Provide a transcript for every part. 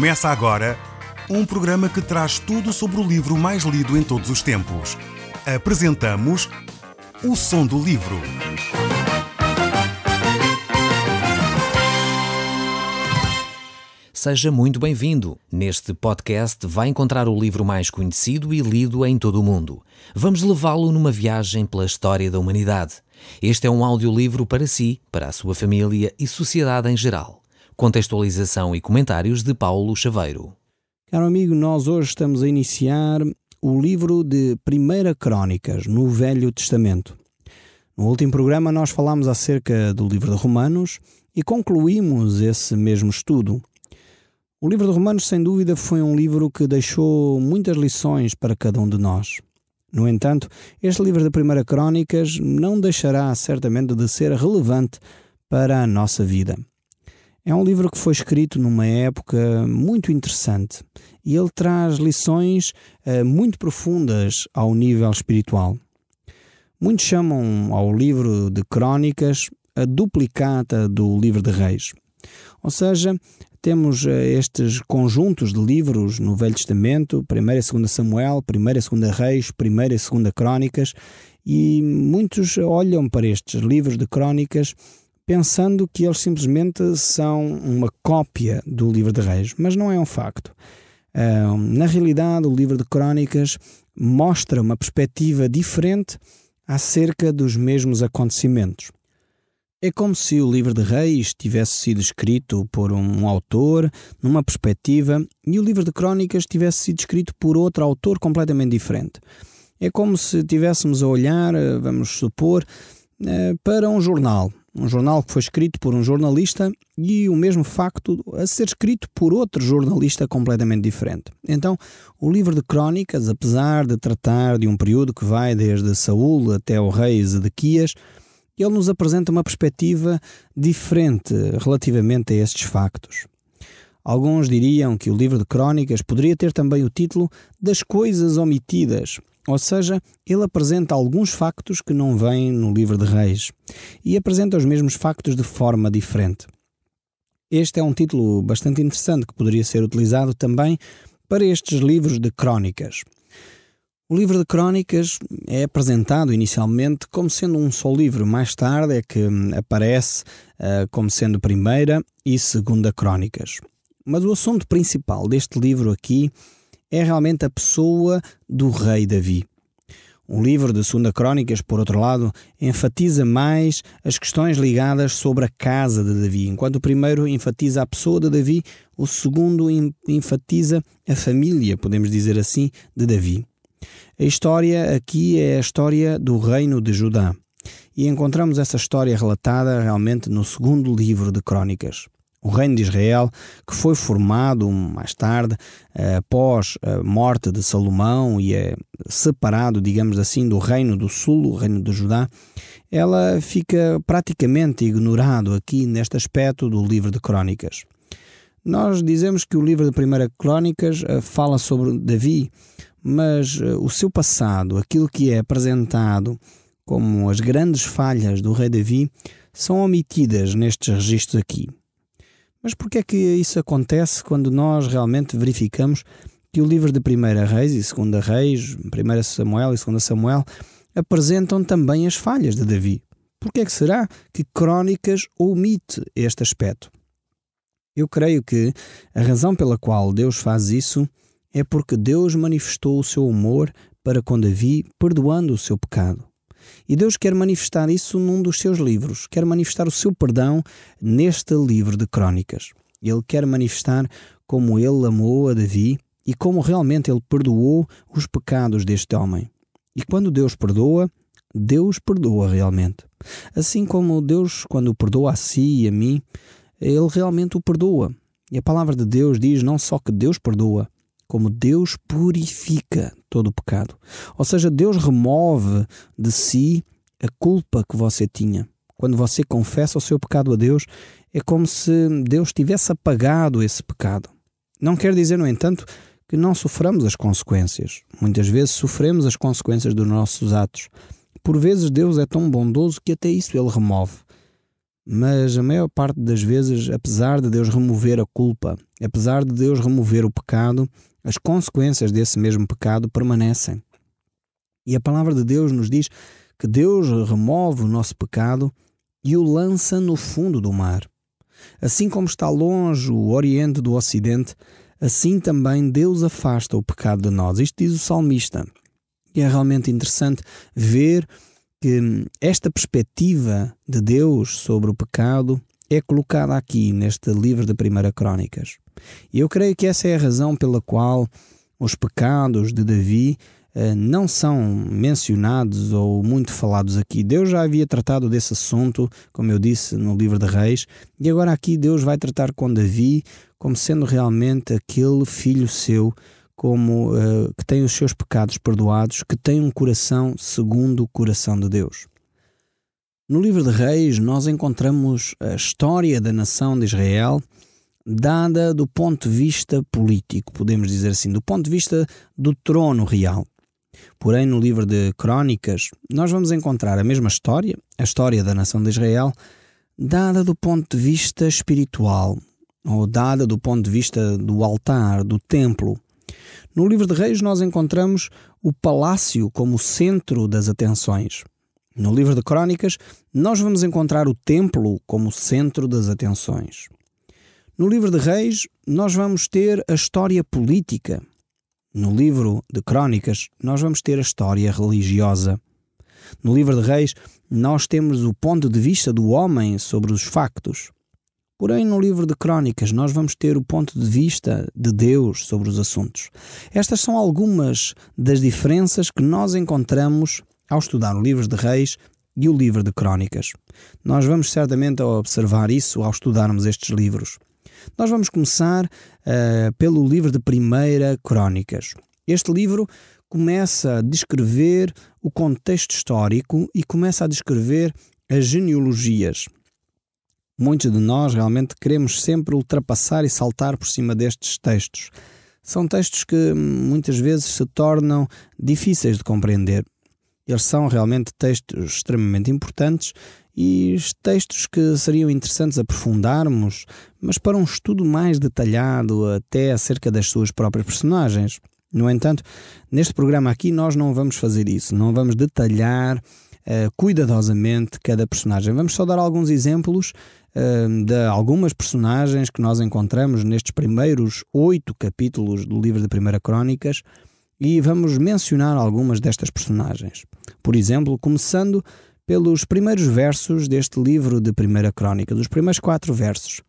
Começa agora um programa que traz tudo sobre o livro mais lido em todos os tempos. Apresentamos O Som do Livro. Seja muito bem-vindo. Neste podcast vai encontrar o livro mais conhecido e lido em todo o mundo. Vamos levá-lo numa viagem pela história da humanidade. Este é um audiolivro para si, para a sua família e sociedade em geral. Contextualização e comentários de Paulo Chaveiro. Caro amigo, nós hoje estamos a iniciar o livro de 1 Crónicas, no Velho Testamento. No último programa nós falámos acerca do livro de Romanos e concluímos esse mesmo estudo. O livro de Romanos, sem dúvida, foi um livro que deixou muitas lições para cada um de nós. No entanto, este livro de 1 Crónicas não deixará certamente de ser relevante para a nossa vida. É um livro que foi escrito numa época muito interessante e ele traz lições muito profundas ao nível espiritual. Muitos chamam ao livro de Crónicas a duplicata do livro de Reis. Ou seja, temos estes conjuntos de livros no Velho Testamento, 1 e 2 Samuel, 1 e 2 Reis, 1 e 2 Crónicas, e muitos olham para estes livros de Crónicas pensando que eles simplesmente são uma cópia do livro de Reis, mas não é um facto. Na realidade, o livro de Crónicas mostra uma perspectiva diferente acerca dos mesmos acontecimentos. É como se o livro de Reis tivesse sido escrito por um autor, numa perspectiva, e o livro de Crónicas tivesse sido escrito por outro autor completamente diferente. É como se estivéssemos a olhar, vamos supor, para um jornal que foi escrito por um jornalista e o mesmo facto a ser escrito por outro jornalista completamente diferente. Então, o livro de Crónicas, apesar de tratar de um período que vai desde Saul até o rei Zedequias, ele nos apresenta uma perspectiva diferente relativamente a estes factos. Alguns diriam que o livro de Crónicas poderia ter também o título das coisas omitidas, ou seja, ele apresenta alguns factos que não vêm no livro de Reis e apresenta os mesmos factos de forma diferente. Este é um título bastante interessante que poderia ser utilizado também para estes livros de Crónicas. O livro de Crónicas é apresentado inicialmente como sendo um só livro. Mais tarde é que aparece como sendo 1ª e 2ª Crónicas. Mas o assunto principal deste livro aqui é realmente a pessoa do rei Davi. O livro de 2 Crónicas, por outro lado, enfatiza mais as questões ligadas sobre a casa de Davi. Enquanto o primeiro enfatiza a pessoa de Davi, o segundo enfatiza a família, podemos dizer assim, de Davi. A história aqui é a história do reino de Judá e encontramos essa história relatada realmente no 2º livro de Crónicas. O reino de Israel, que foi formado mais tarde, após a morte de Salomão e é separado, digamos assim, do reino do sul, o reino de Judá, ela fica praticamente ignorado aqui neste aspecto do livro de Crónicas. Nós dizemos que o livro de 1 Crónicas fala sobre Davi, mas o seu passado, aquilo que é apresentado como as grandes falhas do rei Davi, são omitidas nestes registros aqui. Mas por que é que isso acontece quando nós realmente verificamos que o livro de 1 Reis e 2 Reis, 1 Samuel e 2 Samuel, apresentam também as falhas de Davi? Por que é que será que Crónicas omite este aspecto? Eu creio que a razão pela qual Deus faz isso é porque Deus manifestou o seu amor para com Davi, perdoando o seu pecado. E Deus quer manifestar isso num dos seus livros, quer manifestar o seu perdão neste livro de Crónicas. Ele quer manifestar como ele amou a Davi e como realmente ele perdoou os pecados deste homem. E quando Deus perdoa realmente. Assim como Deus, quando perdoa a si e a mim, ele realmente o perdoa. E a palavra de Deus diz não só que Deus perdoa, como Deus purifica todo o pecado. Ou seja, Deus remove de si a culpa que você tinha. Quando você confessa o seu pecado a Deus, é como se Deus tivesse apagado esse pecado. Não quer dizer, no entanto, que não soframos as consequências. Muitas vezes sofremos as consequências dos nossos atos. Por vezes Deus é tão bondoso que até isso Ele remove. Mas a maior parte das vezes, apesar de Deus remover a culpa, Apesar de Deus remover o pecado, as consequências desse mesmo pecado permanecem. E a palavra de Deus nos diz que Deus remove o nosso pecado e o lança no fundo do mar. Assim como está longe o Oriente do Ocidente, assim também Deus afasta o pecado de nós. Isto diz o salmista. E é realmente interessante ver que esta perspectiva de Deus sobre o pecado é colocada aqui neste livro de 1 Crônicas. E eu creio que essa é a razão pela qual os pecados de Davi não são mencionados ou muito falados aqui. Deus já havia tratado desse assunto, como eu disse, no livro de Reis, e agora aqui Deus vai tratar com Davi como sendo realmente aquele filho seu, como que tem os seus pecados perdoados, que tem um coração segundo o coração de Deus. No livro de Reis nós encontramos a história da nação de Israel dada do ponto de vista político, podemos dizer assim, do ponto de vista do trono real. Porém, no livro de Crônicas, nós vamos encontrar a mesma história, a história da nação de Israel, dada do ponto de vista espiritual, ou dada do ponto de vista do altar, do templo. No livro de Reis nós encontramos o palácio como centro das atenções. No livro de Crônicas nós vamos encontrar o templo como centro das atenções. No livro de Reis nós vamos ter a história política. No livro de Crônicas nós vamos ter a história religiosa. No livro de Reis nós temos o ponto de vista do homem sobre os factos. Porém, no livro de Crônicas, nós vamos ter o ponto de vista de Deus sobre os assuntos. Estas são algumas das diferenças que nós encontramos ao estudar o livro de Reis e o livro de Crônicas. Nós vamos certamente observar isso ao estudarmos estes livros. Nós vamos começar pelo livro de 1 Crônicas. Este livro começa a descrever o contexto histórico e começa a descrever as genealogias. Muitos de nós realmente queremos sempre ultrapassar e saltar por cima destes textos. São textos que muitas vezes se tornam difíceis de compreender. Eles são realmente textos extremamente importantes e textos que seriam interessantes aprofundarmos, mas para um estudo mais detalhado até acerca das suas próprias personagens. No entanto, neste programa aqui nós não vamos fazer isso, não vamos detalhar cuidadosamente cada personagem. Vamos só dar alguns exemplos de algumas personagens que nós encontramos nestes primeiros 8 capítulos do livro de 1 Crônicas e vamos mencionar algumas destas personagens. Por exemplo, começando pelos primeiros versos deste livro de 1 Crônicas, os primeiros 4 versos.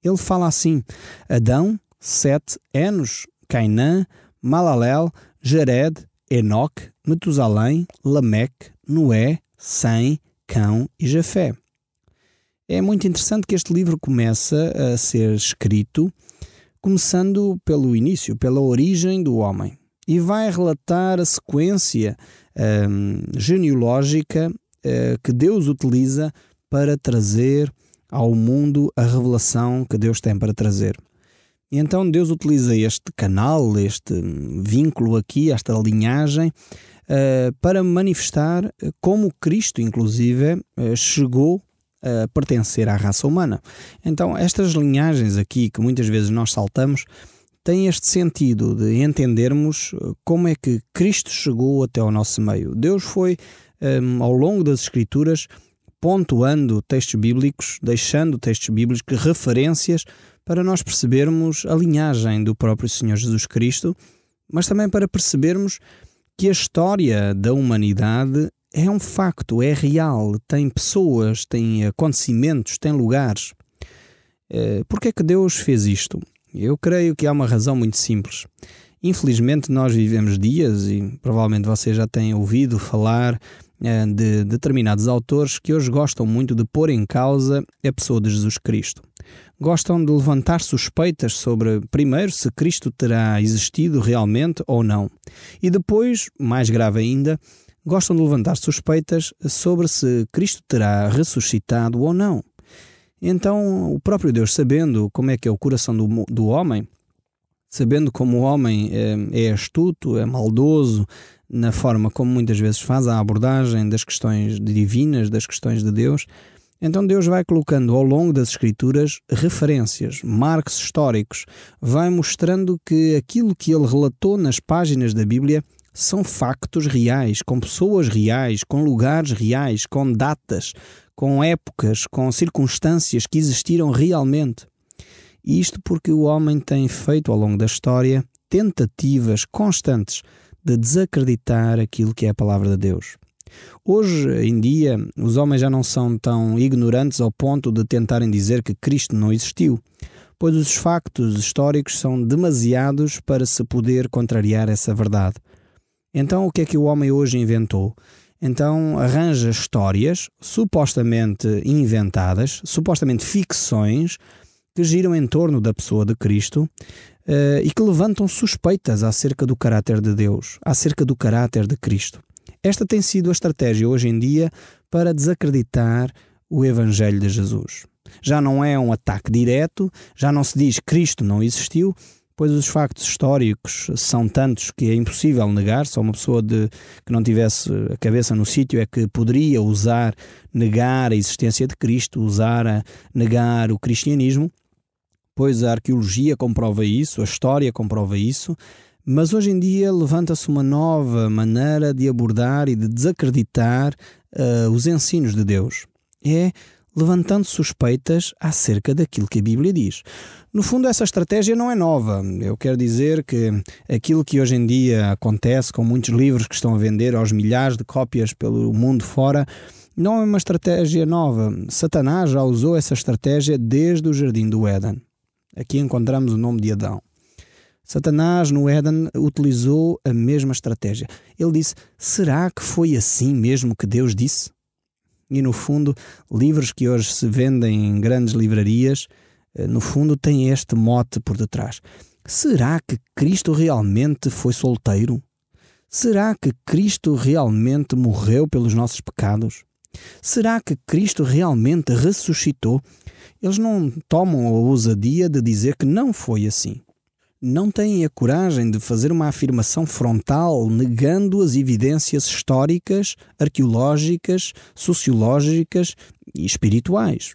Ele fala assim: Adão, Sete, Enos, Cainã, Malalel, Jared, Enoque, Metusalém, Lameque, Noé, Sem, Cão e Jafé. É muito interessante que este livro começa a ser escrito começando pelo início, pela origem do homem. E vai relatar a sequência genealógica que Deus utiliza para trazer ao mundo a revelação que Deus tem para trazer. E então Deus utiliza este canal, este vínculo aqui, esta linhagem, para manifestar como Cristo, inclusive, chegou a pertencer à raça humana. Então, estas linhagens aqui, que muitas vezes nós saltamos, têm este sentido de entendermos como é que Cristo chegou até ao nosso meio. Deus foi, ao longo das Escrituras, pontuando textos bíblicos, deixando textos bíblicos, referências, para nós percebermos a linhagem do próprio Senhor Jesus Cristo, mas também para percebermos que a história da humanidade é um facto, é real, tem pessoas, tem acontecimentos, tem lugares. Por que é que Deus fez isto? Eu creio que há uma razão muito simples. Infelizmente nós vivemos dias, e provavelmente vocês já têm ouvido falar de determinados autores que hoje gostam muito de pôr em causa a pessoa de Jesus Cristo. Gostam de levantar suspeitas sobre, primeiro, se Cristo terá existido realmente ou não. E depois, mais grave ainda, gostam de levantar suspeitas sobre se Cristo terá ressuscitado ou não. Então, o próprio Deus, sabendo como é que é o coração do homem, sabendo como o homem é astuto, é maldoso, na forma como muitas vezes faz a abordagem das questões divinas, das questões de Deus, Então Deus vai colocando ao longo das Escrituras referências, marcos históricos, vai mostrando que aquilo que ele relatou nas páginas da Bíblia são factos reais, com pessoas reais, com lugares reais, com datas, com épocas, com circunstâncias que existiram realmente. E isto porque o homem tem feito ao longo da história tentativas constantes de desacreditar aquilo que é a palavra de Deus. Hoje em dia, os homens já não são tão ignorantes ao ponto de tentarem dizer que Cristo não existiu, pois os factos históricos são demasiados para se poder contrariar essa verdade. Então, o que é que o homem hoje inventou? Então, arranja histórias supostamente inventadas, supostamente ficções, que giram em torno da pessoa de Cristo e que levantam suspeitas acerca do caráter de Deus, acerca do caráter de Cristo. Esta tem sido a estratégia hoje em dia para desacreditar o Evangelho de Jesus. Já não é um ataque direto, já não se diz Cristo não existiu, pois os factos históricos são tantos que é impossível negar. Só uma pessoa que não tivesse a cabeça no sítio é que poderia negar a existência de Cristo, negar o cristianismo, pois a arqueologia comprova isso, a história comprova isso. Mas hoje em dia levanta-se uma nova maneira de abordar e de desacreditar os ensinos de Deus. É levantando suspeitas acerca daquilo que a Bíblia diz. No fundo, essa estratégia não é nova. Eu quero dizer que aquilo que hoje em dia acontece com muitos livros que estão a vender aos milhares de cópias pelo mundo fora, não é uma estratégia nova. Satanás já usou essa estratégia desde o Jardim do Éden. Aqui encontramos o nome de Adão. Satanás, no Éden, utilizou a mesma estratégia. Ele disse, será que foi assim mesmo que Deus disse? E, no fundo, livros que hoje se vendem em grandes livrarias, no fundo, têm este mote por detrás. Será que Cristo realmente foi solteiro? Será que Cristo realmente morreu pelos nossos pecados? Será que Cristo realmente ressuscitou? Eles não tomam a ousadia de dizer que não foi assim. Não têm a coragem de fazer uma afirmação frontal negando as evidências históricas, arqueológicas, sociológicas e espirituais.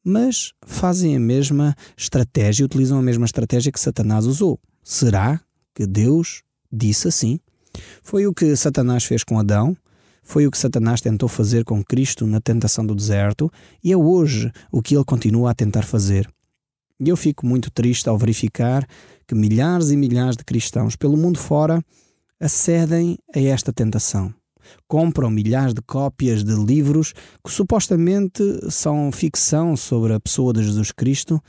Mas fazem a mesma estratégia, utilizam a mesma estratégia que Satanás usou. Será que Deus disse assim? Foi o que Satanás fez com Adão, foi o que Satanás tentou fazer com Cristo na tentação do deserto e é hoje o que ele continua a tentar fazer. E eu fico muito triste ao verificar que milhares e milhares de cristãos pelo mundo fora acedem a esta tentação. Compram milhares de cópias de livros que supostamente são ficção sobre a pessoa de Jesus Cristo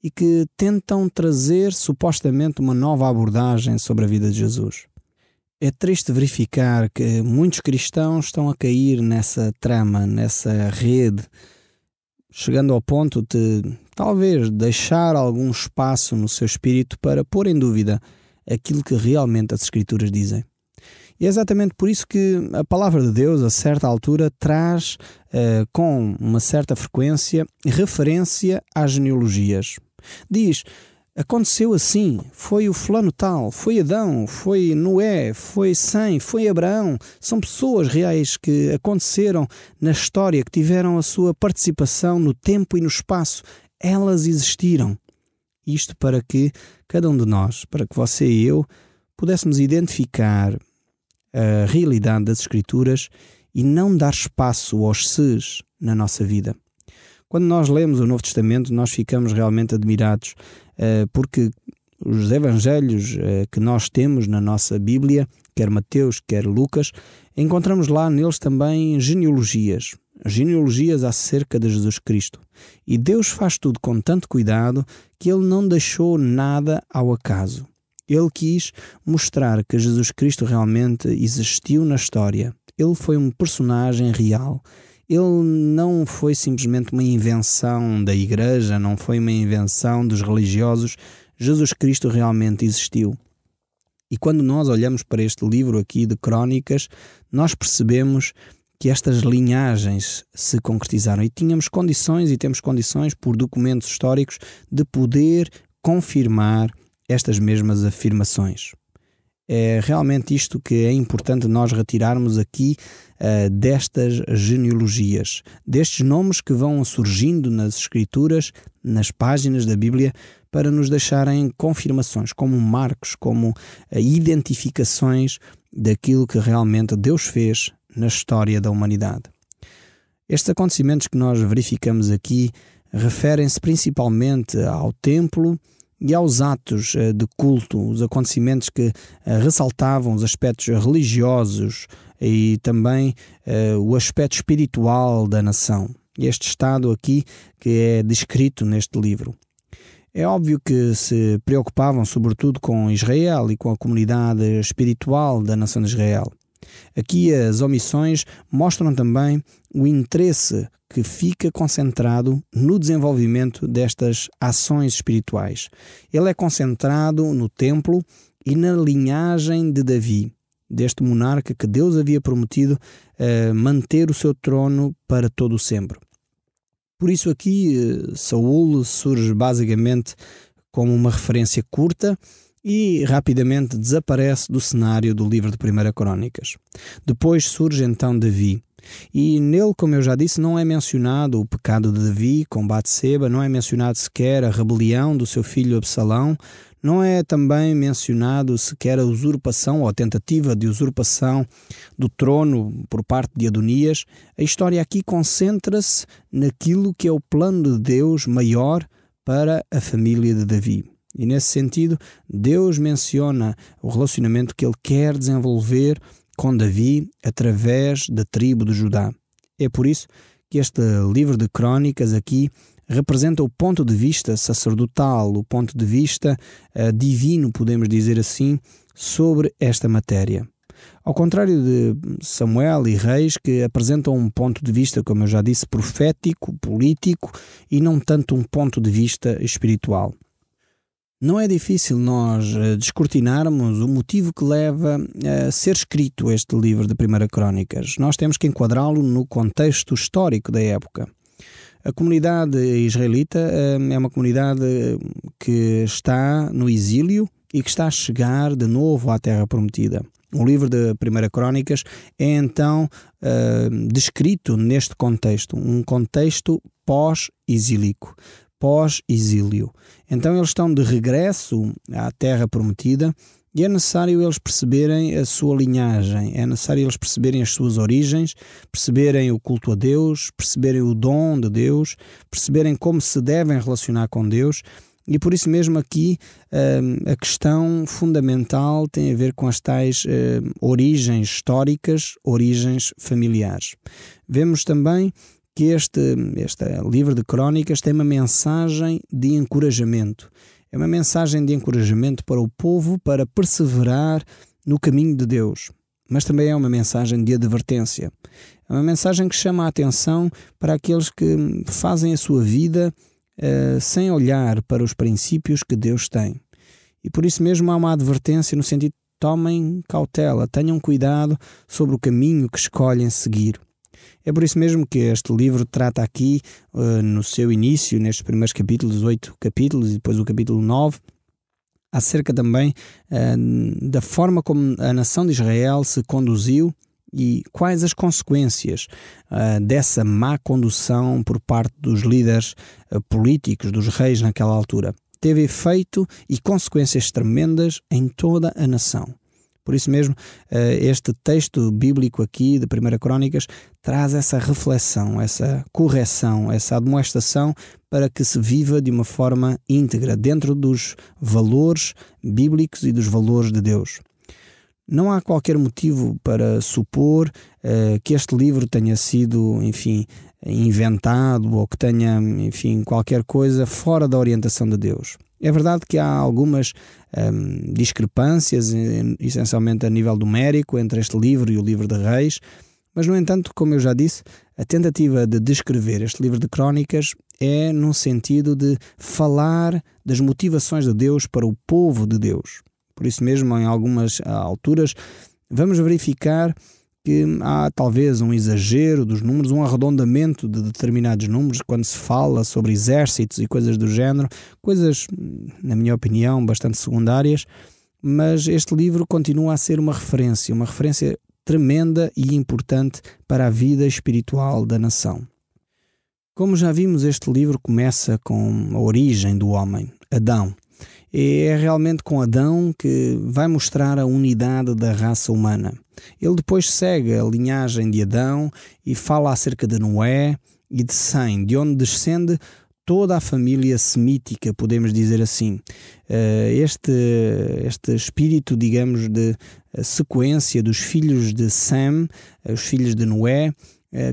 e que tentam trazer supostamente uma nova abordagem sobre a vida de Jesus. É triste verificar que muitos cristãos estão a cair nessa trama, nessa rede, chegando ao ponto de talvez deixar algum espaço no seu espírito para pôr em dúvida aquilo que realmente as Escrituras dizem. E é exatamente por isso que a palavra de Deus, a certa altura, traz com uma certa frequência referência às genealogias. Diz, aconteceu assim, foi o fulano tal, foi Adão, foi Noé, foi Sem, foi Abraão. São pessoas reais que aconteceram na história, que tiveram a sua participação no tempo e no espaço. Elas existiram. Isto para que cada um de nós, para que você e eu, pudéssemos identificar a realidade das Escrituras e não dar espaço aos ses na nossa vida. Quando nós lemos o Novo Testamento, nós ficamos realmente admirados porque os evangelhos que nós temos na nossa Bíblia, quer Mateus, quer Lucas, encontramos lá neles também genealogias acerca de Jesus Cristo. E Deus faz tudo com tanto cuidado que Ele não deixou nada ao acaso. Ele quis mostrar que Jesus Cristo realmente existiu na história. Ele foi um personagem real. Ele não foi simplesmente uma invenção da igreja, não foi uma invenção dos religiosos. Jesus Cristo realmente existiu. E quando nós olhamos para este livro aqui de Crônicas, nós percebemos que estas linhagens se concretizaram e tínhamos condições e temos condições por documentos históricos de poder confirmar estas mesmas afirmações. É realmente isto que é importante nós retirarmos aqui destas genealogias, destes nomes que vão surgindo nas Escrituras, nas páginas da Bíblia, para nos deixarem confirmações, como marcos, como identificações daquilo que realmente Deus fez na história da humanidade. Estes acontecimentos que nós verificamos aqui referem-se principalmente ao templo e aos atos de culto, os acontecimentos que ressaltavam os aspectos religiosos e também o aspecto espiritual da nação. Este estado aqui que é descrito neste livro. É óbvio que se preocupavam sobretudo com Israel e com a comunidade espiritual da nação de Israel. Aqui as omissões mostram também o interesse que fica concentrado no desenvolvimento destas ações espirituais. Ele é concentrado no templo e na linhagem de Davi, deste monarca que Deus havia prometido manter o seu trono para todo o sempre. Por isso aqui Saul surge basicamente como uma referência curta e rapidamente desaparece do cenário do livro de 1 Crônicas. Depois surge então Davi. E nele, como eu já disse, não é mencionado o pecado de Davi com Batseba, não é mencionado sequer a rebelião do seu filho Absalão, não é também mencionado sequer a usurpação ou a tentativa de usurpação do trono por parte de Adonias. A história aqui concentra-se naquilo que é o plano de Deus maior para a família de Davi. E nesse sentido, Deus menciona o relacionamento que ele quer desenvolver com Davi através da tribo de Judá. É por isso que este livro de Crônicas aqui representa o ponto de vista sacerdotal, o ponto de vista divino, podemos dizer assim, sobre esta matéria. Ao contrário de Samuel e Reis, que apresentam um ponto de vista, como eu já disse, profético, político e não tanto um ponto de vista espiritual. Não é difícil nós descortinarmos o motivo que leva a ser escrito este livro de 1 Crônicas. Nós temos que enquadrá-lo no contexto histórico da época. A comunidade israelita é uma comunidade que está no exílio e que está a chegar de novo à Terra Prometida. O livro de 1 Crônicas é então descrito neste contexto, um contexto pós-exílico. Pós-exílio. Então eles estão de regresso à Terra Prometida e é necessário eles perceberem a sua linhagem, é necessário eles perceberem as suas origens, perceberem o culto a Deus, perceberem o dom de Deus, perceberem como se devem relacionar com Deus. E por isso mesmo aqui a questão fundamental tem a ver com as tais origens históricas, origens familiares. Vemos também que este livro de Crônicas tem uma mensagem de encorajamento. É uma mensagem de encorajamento para o povo para perseverar no caminho de Deus. Mas também é uma mensagem de advertência. É uma mensagem que chama a atenção para aqueles que fazem a sua vida sem olhar para os princípios que Deus tem. E por isso mesmo há uma advertência no sentido de tomem cautela, tenham cuidado sobre o caminho que escolhem seguir. É por isso mesmo que este livro trata aqui, no seu início, nestes primeiros capítulos, 8 capítulos, e depois o capítulo 9, acerca também da forma como a nação de Israel se conduziu e quais as consequências dessa má condução por parte dos líderes políticos, dos reis naquela altura. Teve efeito e consequências tremendas em toda a nação. Por isso mesmo, este texto bíblico aqui de 1 Crônicas traz essa reflexão, essa correção, essa admoestação para que se viva de uma forma íntegra, dentro dos valores bíblicos e dos valores de Deus. Não há qualquer motivo para supor que este livro tenha sido, inventado ou que tenha, qualquer coisa fora da orientação de Deus. É verdade que há algumas discrepâncias, essencialmente a nível numérico, entre este livro e o livro de Reis, mas, no entanto, como eu já disse, a tentativa de descrever este livro de Crônicas é no sentido de falar das motivações de Deus para o povo de Deus. Por isso mesmo, em algumas alturas, vamos verificar que há talvez um exagero dos números, um arredondamento de determinados números quando se fala sobre exércitos e coisas do género, coisas, na minha opinião, bastante secundárias, mas este livro continua a ser uma referência tremenda e importante para a vida espiritual da nação. Como já vimos, este livro começa com a origem do homem, Adão. E é realmente com Adão que vai mostrar a unidade da raça humana. Ele depois segue a linhagem de Adão e fala acerca de Noé e de Sem, de onde descende toda a família semítica, podemos dizer assim. Este espírito, digamos, de sequência dos filhos de Sem, os filhos de Noé,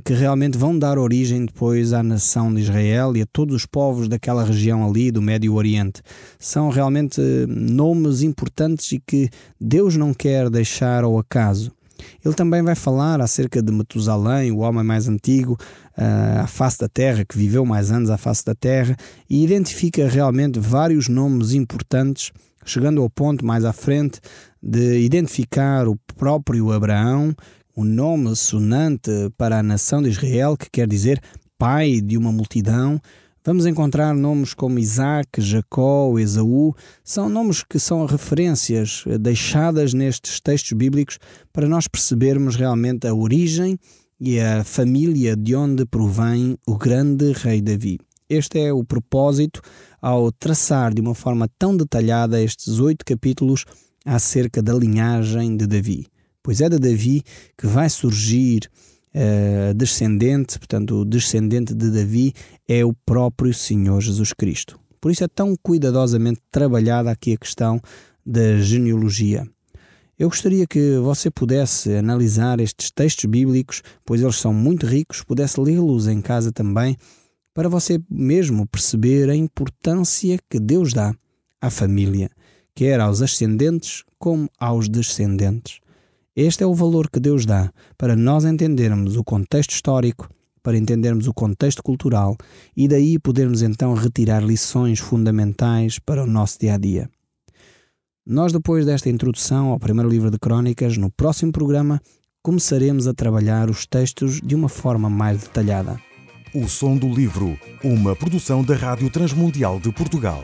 que realmente vão dar origem depois à nação de Israel e a todos os povos daquela região ali do Médio Oriente. São realmente nomes importantes e que Deus não quer deixar ao acaso. Ele também vai falar acerca de Metusalém, o homem mais antigo à face da terra, que viveu mais anos à face da terra, e identifica realmente vários nomes importantes, chegando ao ponto mais à frente de identificar o próprio Abraão, um nome sonante para a nação de Israel, que quer dizer pai de uma multidão. Vamos encontrar nomes como Isaac, Jacó, Esaú. São nomes que são referências deixadas nestes textos bíblicos para nós percebermos realmente a origem e a família de onde provém o grande rei Davi. Este é o propósito ao traçar de uma forma tão detalhada estes 8 capítulos acerca da linhagem de Davi. Pois é de Davi que vai surgir descendente, portanto o descendente de Davi é o próprio Senhor Jesus Cristo. Por isso é tão cuidadosamente trabalhada aqui a questão da genealogia. Eu gostaria que você pudesse analisar estes textos bíblicos, pois eles são muito ricos, pudesse lê-los em casa também, para você mesmo perceber a importância que Deus dá à família, quer aos ascendentes como aos descendentes. Este é o valor que Deus dá para nós entendermos o contexto histórico, para entendermos o contexto cultural e daí podermos então retirar lições fundamentais para o nosso dia-a-dia. Nós, depois desta introdução ao primeiro livro de Crônicas, no próximo programa, começaremos a trabalhar os textos de uma forma mais detalhada. O Som do Livro, uma produção da Rádio Transmundial de Portugal.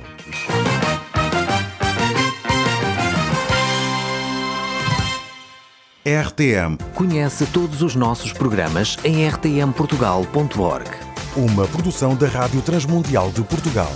RTM. Conhece todos os nossos programas em rtmportugal.org. Uma produção da Rádio Transmundial de Portugal.